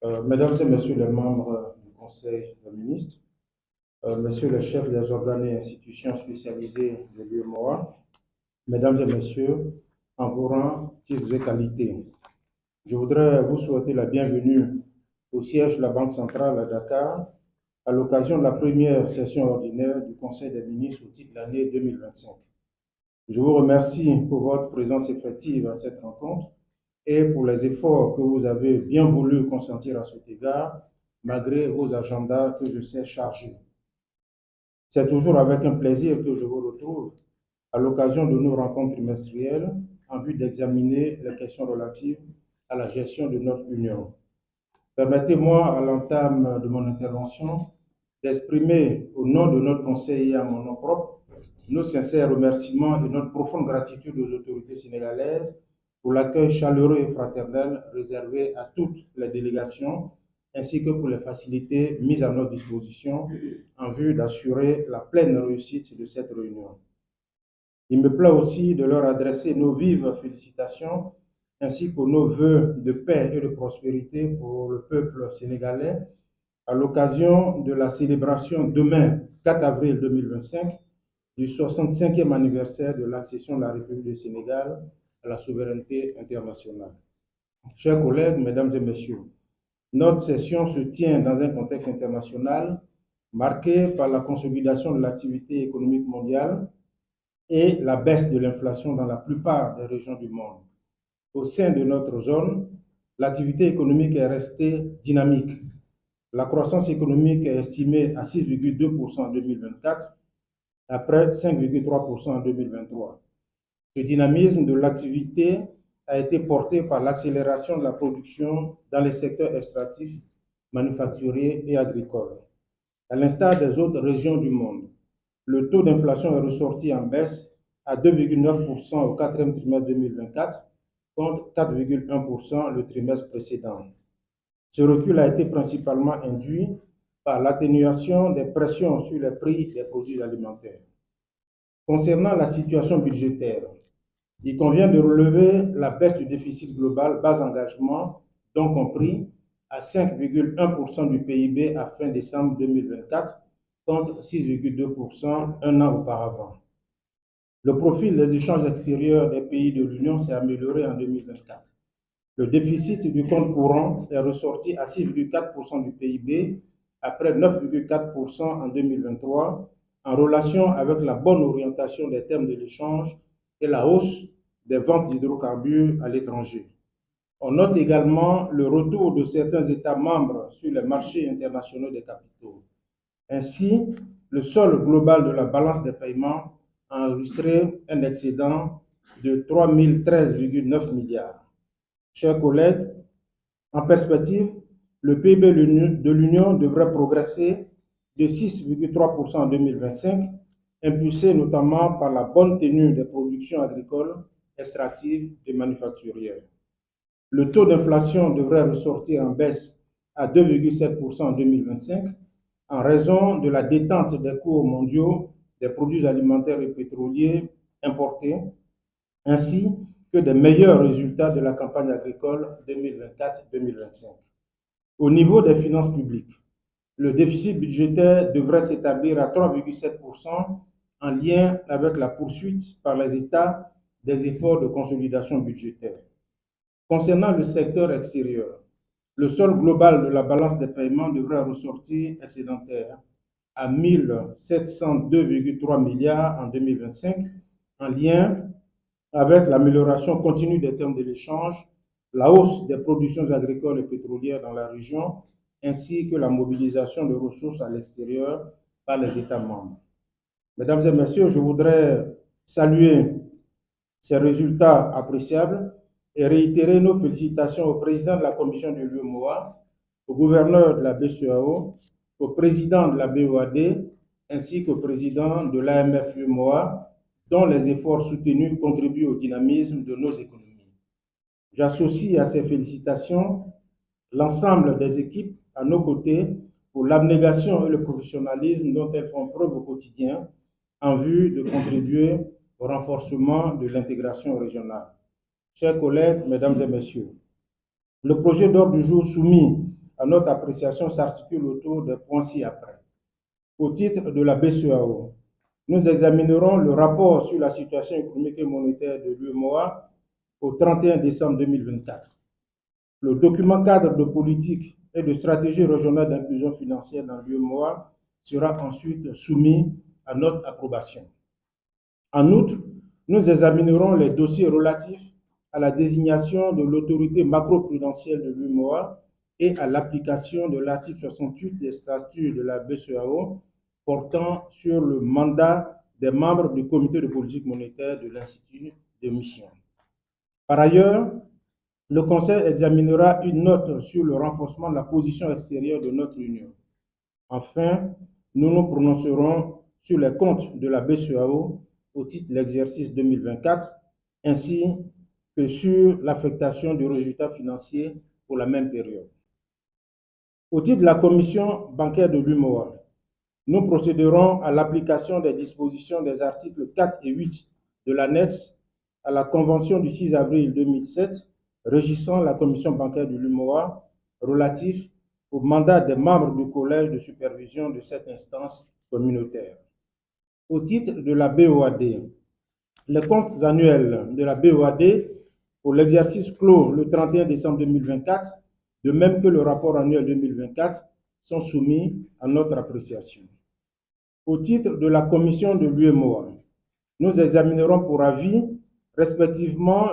Mesdames et Messieurs les membres du Conseil des ministres, Messieurs les chefs des organes et institutions spécialisées de l'UEMOA, Mesdames et Messieurs, en vos rangs, titres et qualités, je voudrais vous souhaiter la bienvenue au siège de la Banque centrale à Dakar à l'occasion de la première session ordinaire du Conseil des ministres au titre de l'année 2025. Je vous remercie pour votre présence effective à cette rencontre et pour les efforts que vous avez bien voulu consentir à cet égard, malgré vos agendas que je sais chargés. C'est toujours avec un plaisir que je vous retrouve à l'occasion de nos rencontres trimestrielles en vue d'examiner les questions relatives à la gestion de notre Union. Permettez-moi, à l'entame de mon intervention, d'exprimer au nom de notre Conseil et à mon nom propre nos sincères remerciements et notre profonde gratitude aux autorités sénégalaises pour l'accueil chaleureux et fraternel réservé à toutes les délégations, ainsi que pour les facilités mises à notre disposition en vue d'assurer la pleine réussite de cette réunion. Il me plaît aussi de leur adresser nos vives félicitations ainsi que nos vœux de paix et de prospérité pour le peuple sénégalais à l'occasion de la célébration demain, 4 avril 2025, du 65e anniversaire de l'accession de la République du Sénégal à la souveraineté internationale. Chers collègues, mesdames et messieurs, notre session se tient dans un contexte international marqué par la consolidation de l'activité économique mondiale et la baisse de l'inflation dans la plupart des régions du monde. Au sein de notre zone, l'activité économique est restée dynamique. La croissance économique est estimée à 6,2% en 2024, après 5,3% en 2023. Ce dynamisme de l'activité a été porté par l'accélération de la production dans les secteurs extractifs, manufacturiers et agricoles. À l'instar des autres régions du monde, le taux d'inflation est ressorti en baisse à 2,9% au quatrième trimestre 2024 contre 4,1% le trimestre précédent. Ce recul a été principalement induit par l'atténuation des pressions sur les prix des produits alimentaires. Concernant la situation budgétaire, il convient de relever la baisse du déficit global bas engagement, donc compris à 5,1% du PIB à fin décembre 2024 contre 6,2% un an auparavant. Le profil des échanges extérieurs des pays de l'Union s'est amélioré en 2024. Le déficit du compte courant est ressorti à 6,4% du PIB après 9,4% en 2023 en relation avec la bonne orientation des termes de l'échange et la hausse des ventes d'hydrocarbures à l'étranger. On note également le retour de certains États membres sur les marchés internationaux des capitaux. Ainsi, le solde global de la balance des paiements a enregistré un excédent de 3 013,9 milliards. Chers collègues, en perspective, le PIB de l'Union devrait progresser de 6,3% en 2025, impulsé notamment par la bonne tenue des productions agricoles, extractives et manufacturières. Le taux d'inflation devrait ressortir en baisse à 2,7% en 2025 en raison de la détente des cours mondiaux des produits alimentaires et pétroliers importés, ainsi que des meilleurs résultats de la campagne agricole 2024-2025. Au niveau des finances publiques, le déficit budgétaire devrait s'établir à 3,7% en lien avec la poursuite par les États des efforts de consolidation budgétaire. Concernant le secteur extérieur, le solde global de la balance des paiements devrait ressortir excédentaire à 1 702,3 milliards en 2025 en lien avec l'amélioration continue des termes de l'échange, la hausse des productions agricoles et pétrolières dans la région, ainsi que la mobilisation de ressources à l'extérieur par les États membres. Mesdames et messieurs, je voudrais saluer ces résultats appréciables et réitérer nos félicitations au président de la commission de l'UEMOA, au gouverneur de la BCEAO, au président de la BOAD, ainsi qu'au président de l'AMF-UEMOA, dont les efforts soutenus contribuent au dynamisme de nos économies. J'associe à ces félicitations l'ensemble des équipes à nos côtés pour l'abnégation et le professionnalisme dont elles font preuve au quotidien en vue de contribuer au renforcement de l'intégration régionale. Chers collègues, mesdames et messieurs, le projet d'ordre du jour soumis à notre appréciation s'articule autour des points ci-après. Au titre de la BCEAO, nous examinerons le rapport sur la situation économique et monétaire de l'UEMOA au 31 décembre 2024. Le document cadre de politique et de stratégie régionale d'inclusion financière dans l'UEMOA sera ensuite soumis à notre approbation. En outre, nous examinerons les dossiers relatifs à la désignation de l'autorité macroprudentielle de l'UEMOA et à l'application de l'article 68 des statuts de la BCEAO portant sur le mandat des membres du comité de politique monétaire de l'Institut de mission. Par ailleurs, le Conseil examinera une note sur le renforcement de la position extérieure de notre Union. Enfin, nous nous prononcerons sur les comptes de la BCEAO au titre de l'exercice 2024, ainsi que sur l'affectation du résultat financier pour la même période. Au titre de la commission bancaire de l'UEMOA, nous procéderons à l'application des dispositions des articles 4 et 8 de l'annexe à la Convention du 6 avril 2007 régissant la commission bancaire de l'UEMOA relatif au mandat des membres du collège de supervision de cette instance communautaire. Au titre de la BOAD, les comptes annuels de la BOAD pour l'exercice clos le 31 décembre 2024, de même que le rapport annuel 2024, sont soumis à notre appréciation. Au titre de la commission de l'UEMOA, nous examinerons pour avis, respectivement,